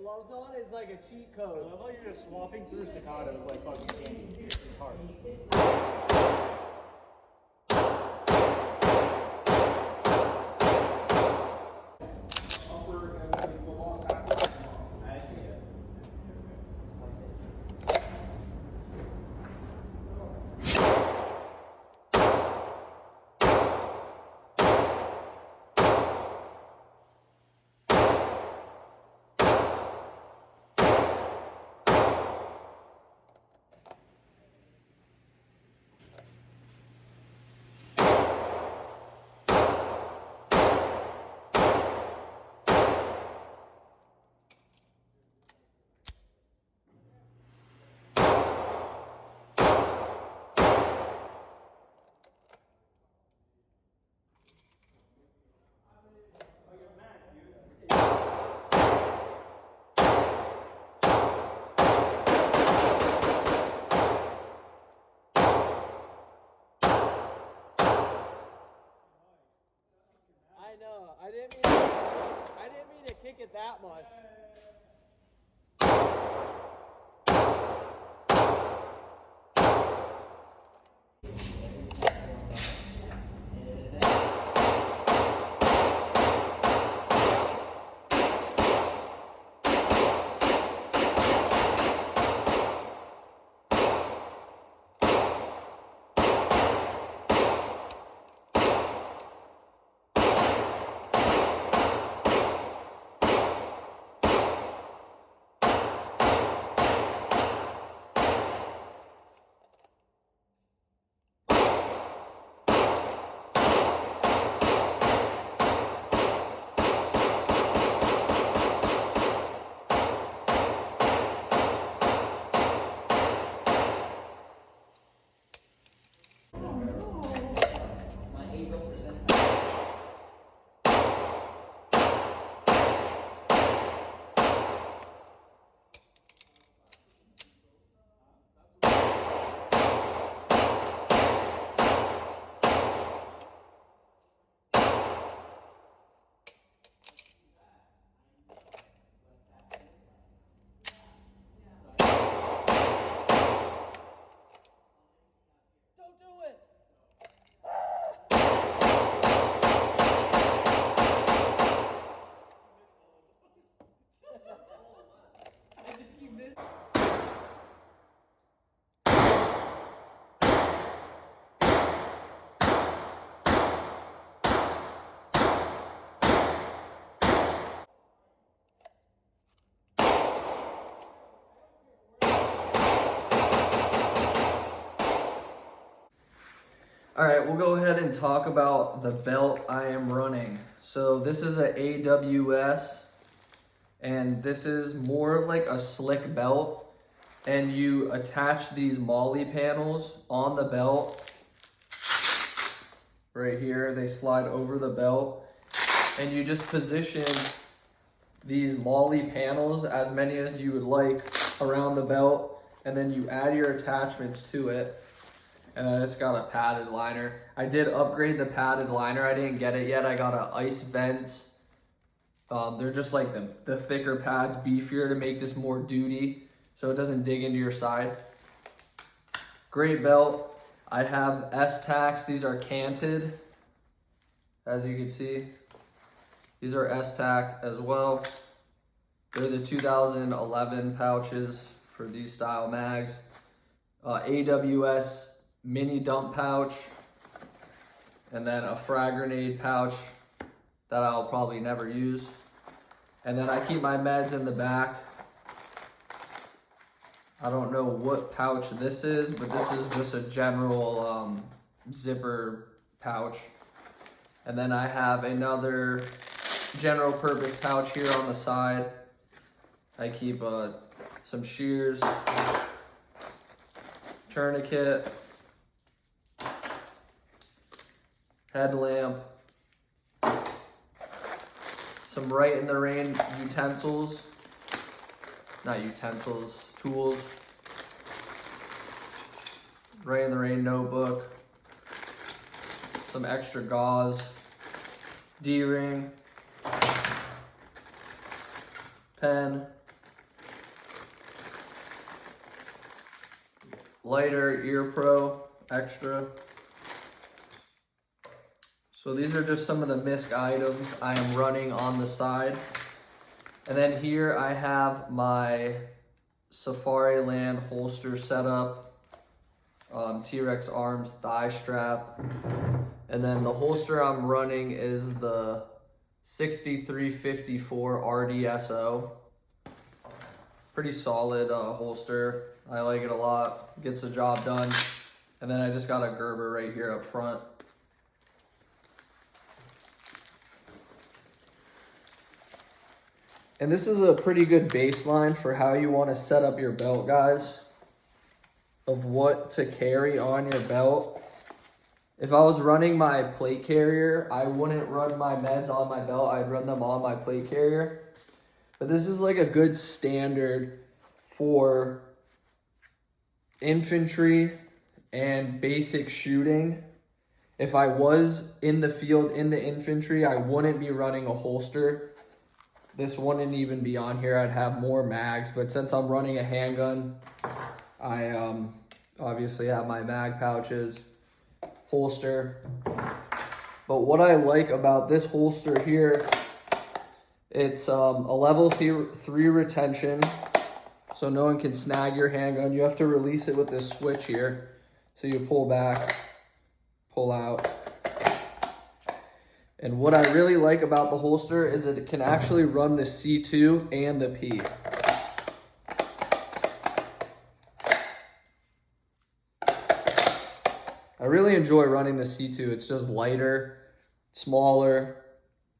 gloves on is like a cheat code. I thought you're just swapping through staccatos like fucking candy. It's hard. I know. I didn't mean to kick it that much. All right, we'll go ahead and talk about the belt I am running. So this is a AWS, and this is more of like a slick belt, and you attach these molly panels on the belt right here. They slide over the belt, and you just position these molly panels, as many as you would like, around the belt, and then you add your attachments to it. And I just got a padded liner. I did upgrade the padded liner. I didn't get it yet. I got an ice vents. They're just like the thicker pads, beefier, to make this more duty so it doesn't dig into your side. Great belt. I have S-tacks. These are canted, as you can see. These are S-tack as well. They're the 2011 pouches for these style mags. AWS mini dump pouch, and then a frag grenade pouch that I'll probably never use. And then I keep my meds in the back. I don't know what pouch this is, but this is just a general zipper pouch. And then I have another general purpose pouch here on the side. I keep some shears, tourniquet, headlamp, some right in the rain utensils, not utensils, tools, right in the rain notebook, some extra gauze, D-ring, pen, lighter ear pro extra. So these are just some of the misc items I am running on the side. And then here I have my Safariland holster setup, T-Rex arms thigh strap. And then the holster I'm running is the 6354 RDSO. Pretty solid holster. I like it a lot. Gets the job done. And then I just got a Gerber right here up front. And this is a pretty good baseline for how you want to set up your belt, guys, of what to carry on your belt. If I was running my plate carrier, I wouldn't run my meds on my belt. I'd run them on my plate carrier. But this is like a good standard for infantry and basic shooting. If I was in the field in the infantry, I wouldn't be running a holster. This wouldn't even be on here. I'd have more mags, but since I'm running a handgun, I obviously have my mag pouches, holster. But what I like about this holster here, it's a level 3 retention, so no one can snag your handgun. You have to release it with this switch here. So you pull back, pull out. And what I really like about the holster is that it can actually run the C2 and the P. I really enjoy running the C2. It's just lighter, smaller.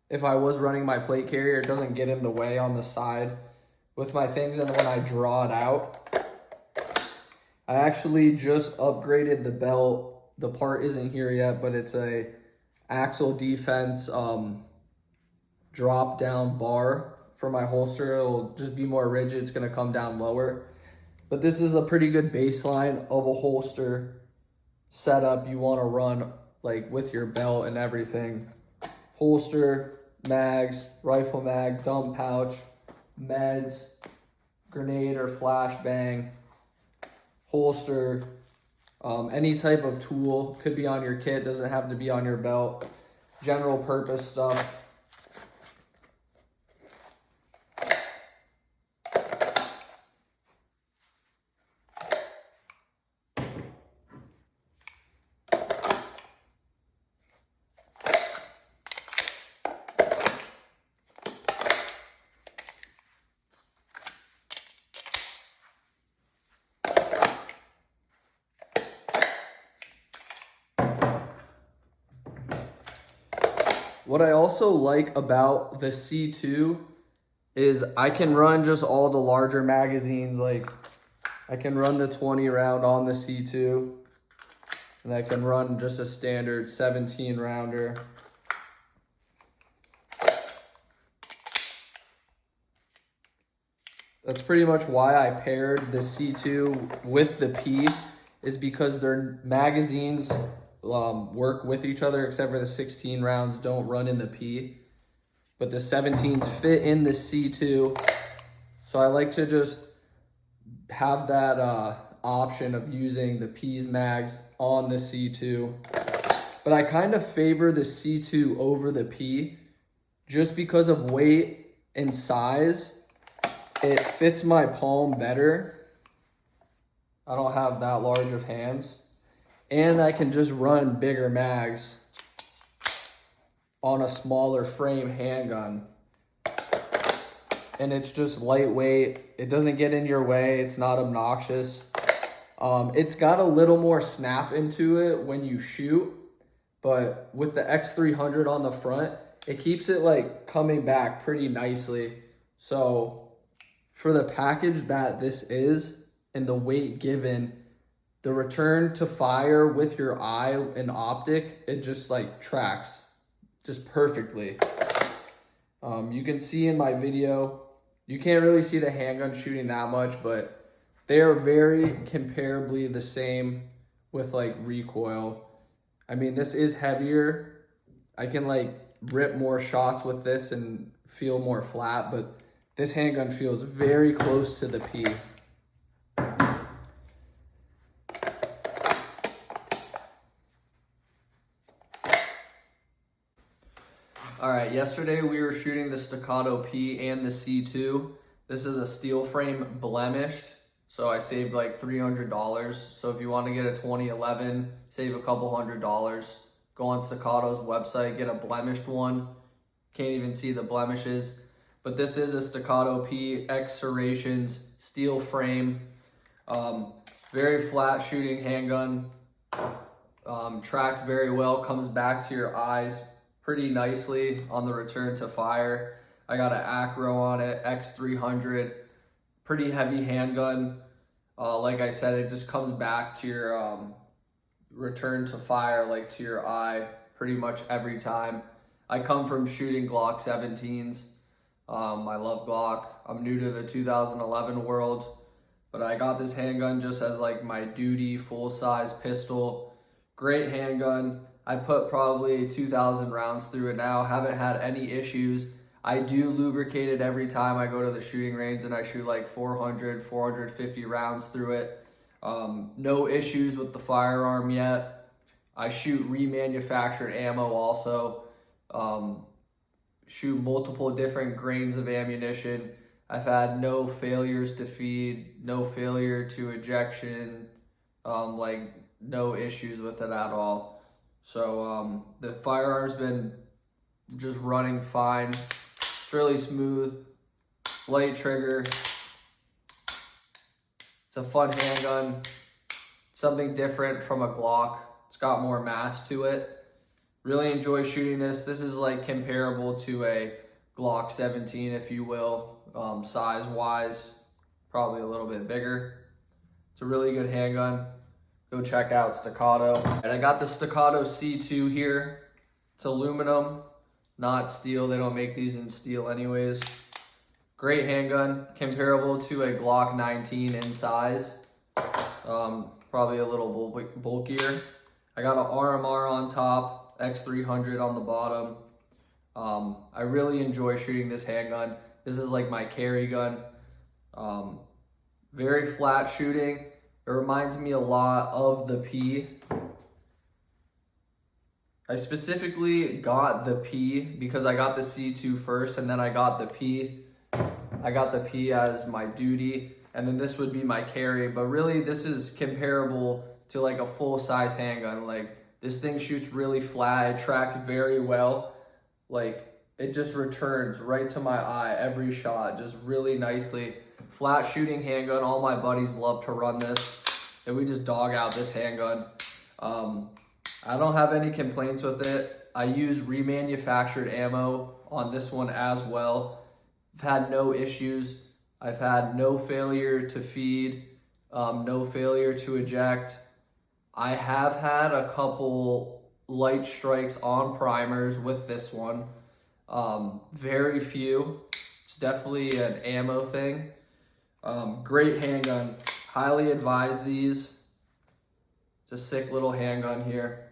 If I was running my plate carrier, it doesn't get in the way on the side with my things. And when I draw it out, I actually just upgraded the belt. The part isn't here yet, but it's a axle defense drop down bar for my holster. It'll just be more rigid. It's going to come down lower. But this is a pretty good baseline of a holster setup you want to run like with your belt and everything. Holster, mags, rifle mag, dump pouch, meds, grenade or flash bang, holster, any type of tool could be on your kit, doesn't have to be on your belt. General purpose stuff. What I also like about the C2 is I can run just all the larger magazines. Like I can run the 20 round on the C2 and I can run just a standard 17 rounder. That's pretty much why I paired the C2 with the P, is because their magazines work with each other, except for the 16 rounds don't run in the P, but the 17s fit in the C2. So I like to just have that option of using the P's mags on the C2. But I kind of favor the C2 over the P just because of weight and size. It fits my palm better. I don't have that large of hands. And I can just run bigger mags on a smaller frame handgun. And it's just lightweight. It doesn't get in your way. It's not obnoxious. It's got a little more snap into it when you shoot. But with the X300 on the front, it keeps it like coming back pretty nicely. So for the package that this is and the weight given, the return to fire with your eye and optic, it just like tracks just perfectly. You can see in my video, you can't really see the handgun shooting that much, but they are very comparably the same with like recoil. I mean, this is heavier. I can like rip more shots with this and feel more flat, but this handgun feels very close to the P. All right, yesterday we were shooting the Staccato P and the C2. This is a steel frame blemished, so I saved like $300. So if you want to get a 2011, save a couple $100. Go on Staccato's website, get a blemished one. Can't even see the blemishes. But this is a Staccato P X Serrations steel frame. Very flat shooting handgun. Tracks very well, comes back to your eyes pretty nicely on the return to fire. I got an Acro on it, X300, pretty heavy handgun. Like I said, it just comes back to your return to fire, like to your eye, pretty much every time. I come from shooting Glock 17s. I love Glock. I'm new to the 2011 world, but I got this handgun just as like my duty full-size pistol. Great handgun. I put probably 2,000 rounds through it now. Haven't had any issues. I do lubricate it every time I go to the shooting range, and I shoot like 400, 450 rounds through it. No issues with the firearm yet. I shoot remanufactured ammo also. Shoot multiple different grains of ammunition. I've had no failures to feed, no failure to ejection, like no issues with it at all. So the firearm's been just running fine. It's really smooth, light trigger. It's a fun handgun. Something different from a Glock. It's got more mass to it. Really enjoy shooting this. This is like comparable to a Glock 17, if you will, size-wise. Probably a little bit bigger. It's a really good handgun. Go check out Staccato. And I got the Staccato C2 here. It's aluminum, not steel. They don't make these in steel anyways. Great handgun, comparable to a Glock 19 in size. Probably a little bulkier. I got an RMR on top, X300 on the bottom. I really enjoy shooting this handgun. This is like my carry gun. Very flat shooting. It reminds me a lot of the P. I specifically got the P because I got the C2 first, and then I got the P. I got the P as my duty, and then this would be my carry. But really, this is comparable to like a full-size handgun. Like, this thing shoots really flat. It tracks very well. Like, it just returns right to my eye every shot, just really nicely. Flat shooting handgun. All my buddies love to run this, and we just dog out this handgun. I don't have any complaints with it. I use remanufactured ammo on this one as well. I've had no issues. I've had no failure to feed, no failure to eject. I have had a couple light strikes on primers with this one. Very few. It's definitely an ammo thing. Great handgun. Highly advise these. It's a sick little handgun here.